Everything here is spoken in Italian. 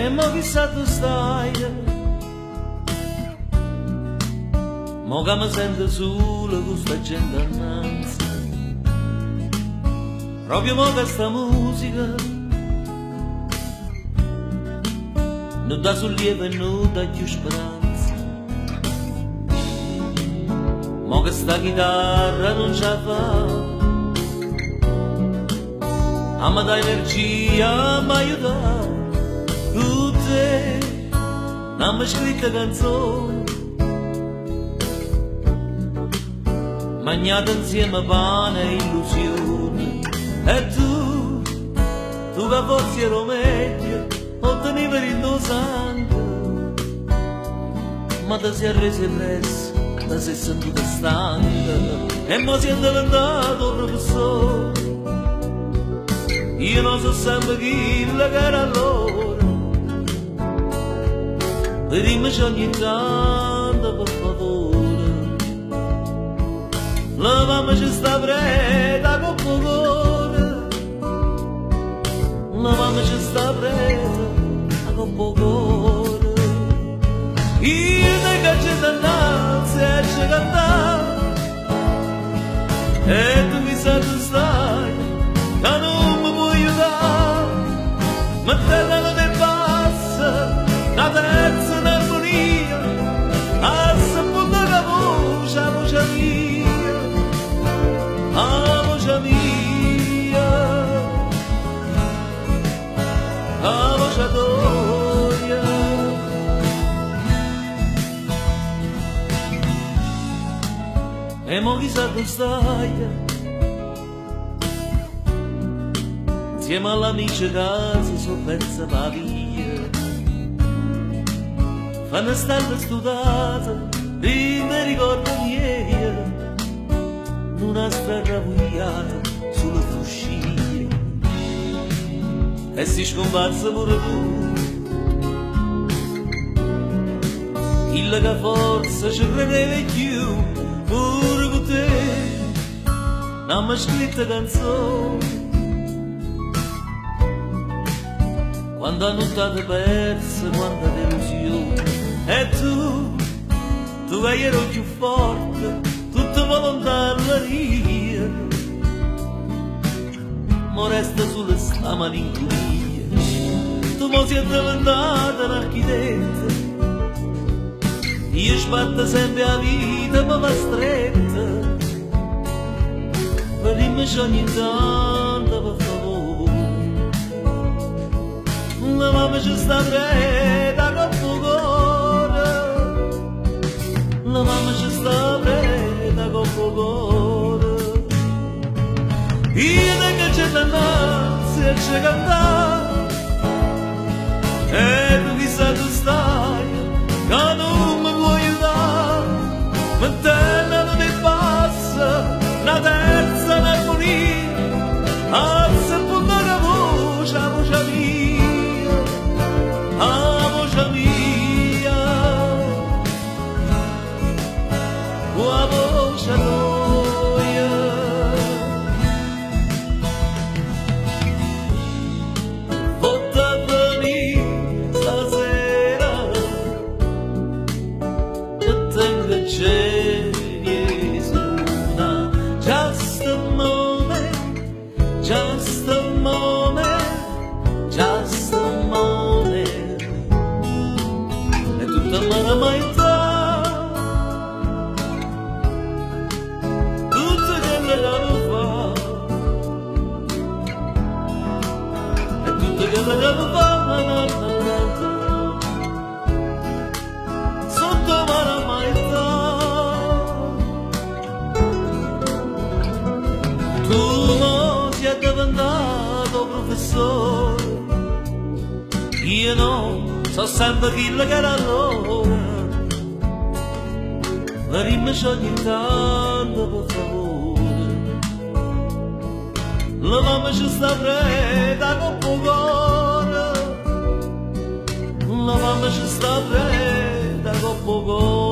mo chissà tu stai, mo che mi sento solo con sta gente annanzi, proprio mo che sta musica non dà sollievo e non dà più speranza, mo che sta chitarra non ce la fa a me dà energia, mi aiuta tutte non mi scritta canzone mangiata insieme pane e illusione, e tu che forse ero meglio ottenevi il tuo sangue, ma ti sei arreso presso, ti sei sentita stanca e mo sei diventato professore. Io non so sempre chi che era allora, dimmi ogni tanto per favore, lavamici sta preta con pocore, lavamici sta preta con pocore. Io te che ci dannazzi e ci cantare, e tu mi sai tu stai, che non mi puoi aiutare, ma te non ti passa, la terza un'armonia, a saputa la voce mia, la voce mia, la voce tua. E mo chissà tu stai, insieme all'amici che si sono persa la via, fanno stare studate, prima ricordo miei, una strada guiata sulle fuscine, e si scomparsa pure tu, il che forse ci credeva più, pure con te, non mi ha scritto canzoni, quando hanno state perse, quanta delusione, e tu che ero più forte, tutta volontà all'aria, mo resta sulla sta malinconia, tu mo sei diventata un'architetta, io sbatta sempre la vita, ma va stretta, per dimmi ogni tanto per favore, la mamma ci sta preta con pocore, la mamma ci sta preta con pocore. Io che c'è dannazzi e c'è cantare, e tu chissà tu stai, che non mi puoi aiutare, ma te non ti passa, una terza un'armonia, alza un po' la voce mia, la voce mia, la voce tua. Volta a venire stasera, che tengo geni una, just a moment, just a moment, just a moment, e tutta la maità, tutto quello che lo fa, e tutto quello che lo fa, sotto la maità. Tu mo sei diventato professore, io no, so sempre chi che era allora, ma dimmi ogni tanto per favore, la mamma ci sta preta con pocore, la mamma ci sta preta con pocore.